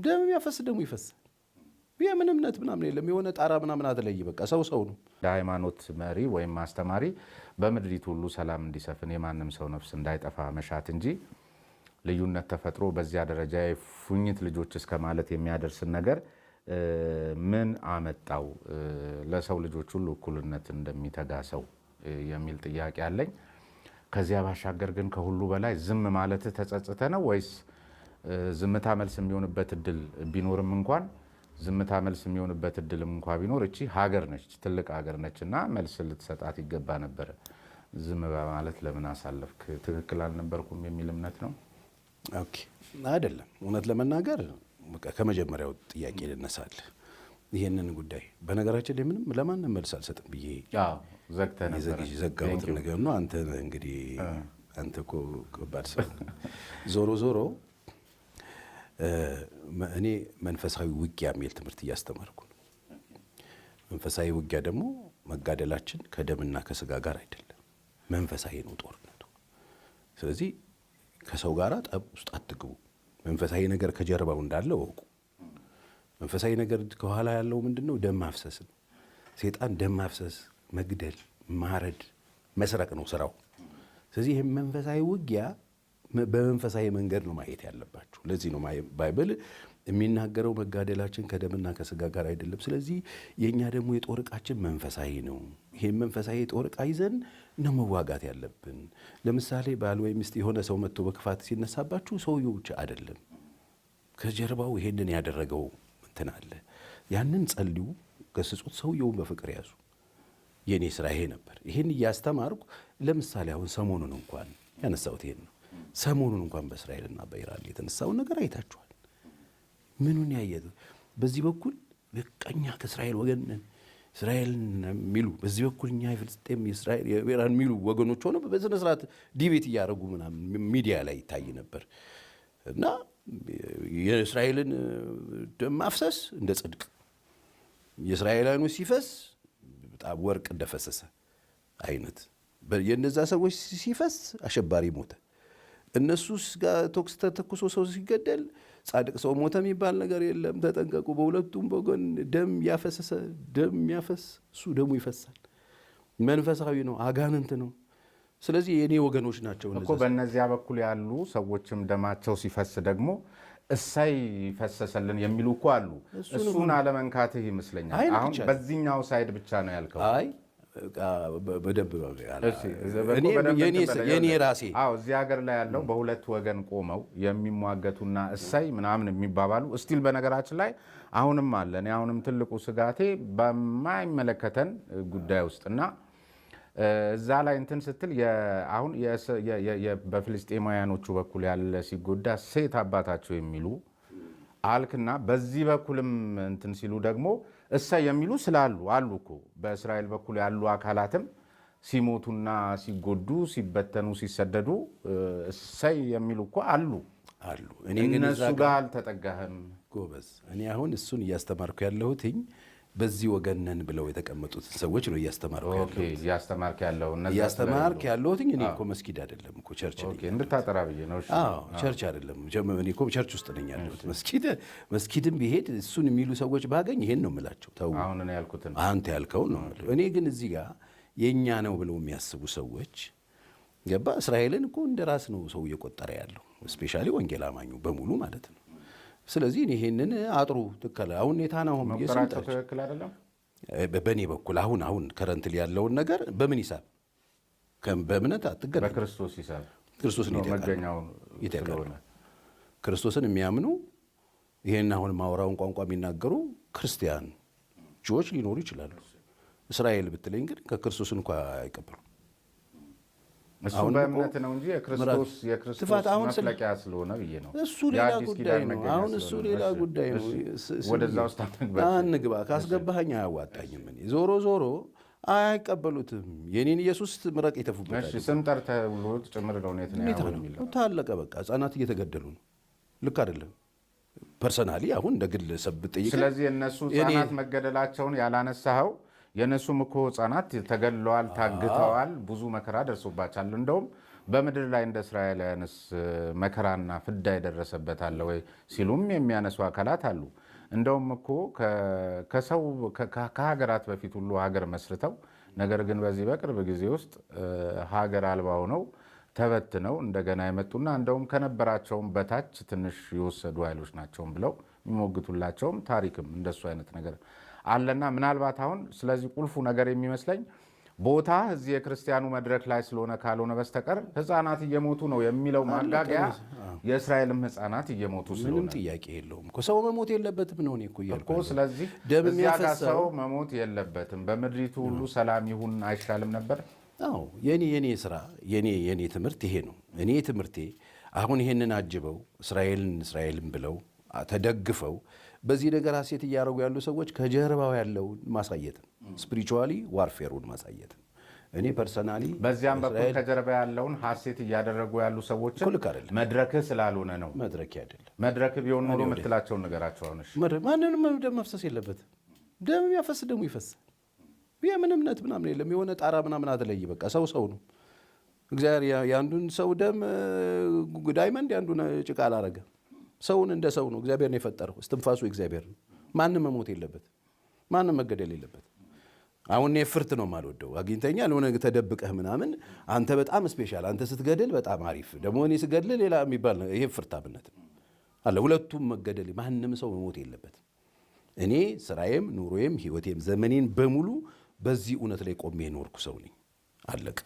ደም ያፈስ ደሙ ይፈሳል። የምን እምነት ምናምን የለም። የሆነ ጣራ ምናምን አትለይ። በቃ ሰው ነው። ለሃይማኖት መሪ ወይም አስተማሪ በምድሪቱ ሁሉ ሰላም እንዲሰፍን የማንም ሰው ነፍስ እንዳይጠፋ መሻት እንጂ ልዩነት ተፈጥሮ በዚያ ደረጃ የፉኝት ልጆች እስከ ማለት የሚያደርስን ነገር ምን አመጣው? ለሰው ልጆች ሁሉ እኩልነት እንደሚተጋ ሰው የሚል ጥያቄ አለኝ። ከዚያ ባሻገር ግን ከሁሉ በላይ ዝም ማለት ተጸጽተ ነው ወይስ ዝምታ መልስ የሚሆንበት እድል ቢኖርም እንኳን ዝምታ መልስ የሚሆንበት እድልም እንኳን ቢኖር እቺ ሀገር ነች፣ ትልቅ ሀገር ነች እና መልስ ልትሰጣት ይገባ ነበረ። ዝም በማለት ለምን አሳለፍክ? ትክክል አልነበርኩም የሚል እምነት ነው? ኦኬ አይደለም። እውነት ለመናገር ከመጀመሪያው ጥያቄ ልነሳል። ይሄንን ጉዳይ በነገራችን ላይ ምንም ለማንም መልስ አልሰጥም ብዬ ዘጋሁት ነገር ነው። አንተ እንግዲህ አንተ እኮ ከባድ ሰው። ዞሮ እኔ መንፈሳዊ ውጊያ የሚል ትምህርት እያስተማርኩ ነው። መንፈሳዊ ውጊያ ደግሞ መጋደላችን ከደምና ከስጋ ጋር አይደለም፣ መንፈሳዊ ነው ጦርነቱ። ስለዚህ ከሰው ጋር ጠብ ውስጥ አትግቡ። መንፈሳዊ ነገር ከጀርባው እንዳለ ወቁ። መንፈሳዊ ነገር ከኋላ ያለው ምንድነው? ደም ማፍሰስ ነው። ሴጣን ደም ማፍሰስ፣ መግደል፣ ማረድ፣ መስረቅ ነው ስራው። ስለዚህ ይህ መንፈሳዊ ውጊያ በመንፈሳዊ መንገድ ነው ማየት ያለባችሁ። ለዚህ ነው ባይብል የሚናገረው መጋደላችን ከደምና ከስጋ ጋር አይደለም። ስለዚህ የኛ ደግሞ የጦር ዕቃችን መንፈሳዊ ነው። ይሄን መንፈሳዊ የጦር ዕቃ ይዘን ነው መዋጋት ያለብን። ለምሳሌ ባል ወይ ሚስት የሆነ ሰው መጥቶ በክፋት ሲነሳባችሁ ሰውየው ብቻ አይደለም፣ ከጀርባው ይሄንን ያደረገው እንትን አለ። ያንን ጸልዩ፣ ገስጹት፣ ሰውየውን በፍቅር ያዙ። የኔ ስራ ይሄ ነበር። ይሄን እያስተማርኩ ለምሳሌ አሁን ሰሞኑን እንኳን ያነሳሁት ይሄን ነው። ሰሞኑን እንኳን በእስራኤልና በኢራን የተነሳውን ነገር አይታችኋል። ምኑን ያየው? በዚህ በኩል በቀኛ ከእስራኤል ወገን ነን እስራኤል የሚሉ፣ በዚህ በኩል እኛ የፍልስጤም የእስራኤል የኢራን የሚሉ ወገኖች ሆነው በስነ ስርዓት ዲቤት እያደረጉ ምናምን ሚዲያ ላይ ይታይ ነበር። እና የእስራኤልን ደም ማፍሰስ እንደ ጽድቅ፣ የእስራኤላኑ ሲፈስ በጣም ወርቅ እንደፈሰሰ አይነት፣ የነዛ ሰዎች ሲፈስ አሸባሪ ሞተ። እነሱ ጋር ቶክስ ተተኩሶ ሰው ሲገደል ጻድቅ ሰው ሞተ የሚባል ነገር የለም። ተጠንቀቁ። በሁለቱም ወገን ደም ያፈሰሰ ደም ያፈስ እሱ ደሙ ይፈሳል። መንፈሳዊ ነው፣ አጋንንት ነው። ስለዚህ የኔ ወገኖች ናቸው እኮ። በእነዚያ በኩል ያሉ ሰዎችም ደማቸው ሲፈስ ደግሞ እሳይ ፈሰሰልን የሚሉ እኮ አሉ። እሱን አለመንካትህ ይመስለኛል። አሁን በዚህኛው ሳይድ ብቻ ነው ያልከው። አይ በደንብ የኔ ራሴ እዚህ ሀገር ላይ ያለው በሁለት ወገን ቆመው የሚሟገቱና እሳይ ምናምን የሚባባሉ እስቲል በነገራችን ላይ አሁንም አለ። እኔ አሁንም ትልቁ ስጋቴ በማይመለከተን ጉዳይ ውስጥና እዛ ላይ እንትን ስትል አሁን በፍልስጤማውያኖቹ በኩል ያለ ሲጎዳ ሴት አባታቸው የሚሉ አልክና በዚህ በኩልም እንትን ሲሉ ደግሞ እሳይ የሚሉ ስላሉ አሉ እኮ። በእስራኤል በኩል ያሉ አካላትም ሲሞቱና ሲጎዱ ሲበተኑ ሲሰደዱ እሳይ የሚሉ እኮ አሉ። እኔ ግን እነሱ ጋር አልተጠጋህም ጎበዝ። እኔ አሁን እሱን እያስተማርኩ ያለሁትኝ በዚህ ወገን ነን ብለው የተቀመጡትን ሰዎች ነው እያስተማርኩ ያለሁትኝ። እኔ እኮ መስጊድ አይደለም እኮ ቸርች ነኝ። እንድታጠራ ብዬ ነው። ቸርች አይደለም። እኔ እኮ ቸርች ውስጥ ነኝ ያለሁት። መስጊድም ቢሄድ እሱን የሚሉ ሰዎች ባገኝ ይሄን ነው የምላቸው። ተው አንተ ያልከውን ነው የምለው። እኔ ግን እዚህ ጋር የእኛ ነው ብለው የሚያስቡ ሰዎች ገባ። እስራኤልን እኮ እንደ ራስ ነው ሰው እየቆጠረ ያለው፣ ስፔሻሊ ወንጌል አማኙ በሙሉ ማለት ነው። ስለዚህ ይሄንን አጥሩ ትከለ አሁን ኔታንያሁም መቆራረጡ ትክክል አይደለም። በእኔ በኩል አሁን ከረንትሊ ያለውን ነገር በምን ሂሳብ በእምነት አትገናኝ። በክርስቶስ ሂሳብ ክርስቶስን ይተካል። ክርስቶስን የሚያምኑ ይሄን አሁን ማውራውን ቋንቋ የሚናገሩ ክርስቲያን ጆች ሊኖሩ ይችላሉ። እስራኤል ብትለኝ ግን ከክርስቶስ እንኳን አይቀበሉም። እሱ በእምነት ነው እንጂ የክርስቶስ መፍለቂያ ስለሆነ ብዬ ነው። እሱ ሌላ ጉዳይ ነው። አሁን እሱ ሌላ ጉዳይ ነው። ወደዛ ውስጥ አንግባ። ካስገባኸኝ አያዋጣኝም። እኔ ዞሮ አይቀበሉትም። የኔን ኢየሱስ ምረቅ ይተፉበታል። ስም ጠርተህ ብሎ ጭምር ነው ነው ታለቀ። በቃ ህጻናት እየተገደሉ ነው። ልክ አይደለም። ፐርሰናሊ አሁን እንደ ግለሰብ ብጠይቅ፣ ስለዚህ እነሱ ህጻናት መገደላቸውን ያላነሳኸው የነሱም እኮ ህጻናት ተገለዋል፣ ታግተዋል፣ ብዙ መከራ ደርሶባቸዋል። እንደውም በምድር ላይ እንደ እስራኤላውያንስ መከራና ፍዳ የደረሰበት አለ ወይ ሲሉም የሚያነሱ አካላት አሉ። እንደውም እኮ ከሀገራት በፊት ሁሉ ሀገር መስርተው ነገር ግን በዚህ በቅርብ ጊዜ ውስጥ ሀገር አልባ ሆነው ተበትነው እንደገና የመጡና እንደውም ከነበራቸውም በታች ትንሽ የወሰዱ ኃይሎች ናቸውም ብለው የሚሞግቱላቸውም ታሪክም እንደሱ አይነት ነገር አለና ምናልባት አሁን ስለዚህ ቁልፉ ነገር የሚመስለኝ ቦታ እዚህ የክርስቲያኑ መድረክ ላይ ስለሆነ ካልሆነ በስተቀር ሕፃናት እየሞቱ ነው የሚለው ማጋገያ የእስራኤልም ሕፃናት እየሞቱ ስለሆነ ምንም ጥያቄ የለውም እኮ ሰው መሞት የለበትም ነው እኔ እኮ እያልኩ እኮ። ስለዚህ እዚያ ጋር ሰው መሞት የለበትም፣ በምድሪቱ ሁሉ ሰላም ይሁን አይሻልም ነበር? አዎ የኔ ስራ የኔ ትምህርት ይሄ ነው። እኔ ትምህርቴ አሁን ይሄንን አጅበው እስራኤልን ብለው ተደግፈው በዚህ ነገር ሀሴት እያደረጉ ያሉ ሰዎች ከጀርባው ያለውን ማሳየትን ስፒሪቹዋሊ ዋርፌሩን ማሳየትን እኔ ፐርሰናሊ በዚያም በኩል ከጀርባ ያለውን ሀሴት እያደረጉ ያሉ ሰዎች መድረክህ ስላልሆነ ነው። መድረክ አይደለም። መድረክ ቢሆን ኖሮ የምትላቸውን ነገራቸው አሁንሽ ማንንም ደም መፍሰስ የለበትም። ደም የሚያፈስ ደሙ ይፈስ። የምን እምነት ምናምን የለም። የሆነ ጣራ ምናምን አትለይ። በቃ ሰው ነው። እግዚአብሔር የአንዱን ሰው ደም ዳይመንድ የአንዱን ጭቃ አላረገ። ሰውን እንደ ሰው ነው እግዚአብሔር ነው የፈጠረው። እስትንፋሱ እግዚአብሔር ነው። ማንም መሞት የለበት፣ ማንም መገደል የለበት። አሁን እኔ ፍርት ነው የማልወደው። አግኝተኛል የሆነ ተደብቀህ ምናምን አንተ በጣም ስፔሻል፣ አንተ ስትገድል በጣም አሪፍ፣ ደግሞ እኔ ስገድል ሌላ የሚባል ነው። ይሄ ፍርታምነት አለ። ሁለቱም መገደል፣ ማንም ሰው መሞት የለበት። እኔ ስራዬም ኑሮዬም ህይወቴም ዘመኔን በሙሉ በዚህ እውነት ላይ ቆሜ የኖርኩ ሰው ነኝ። አለቀ።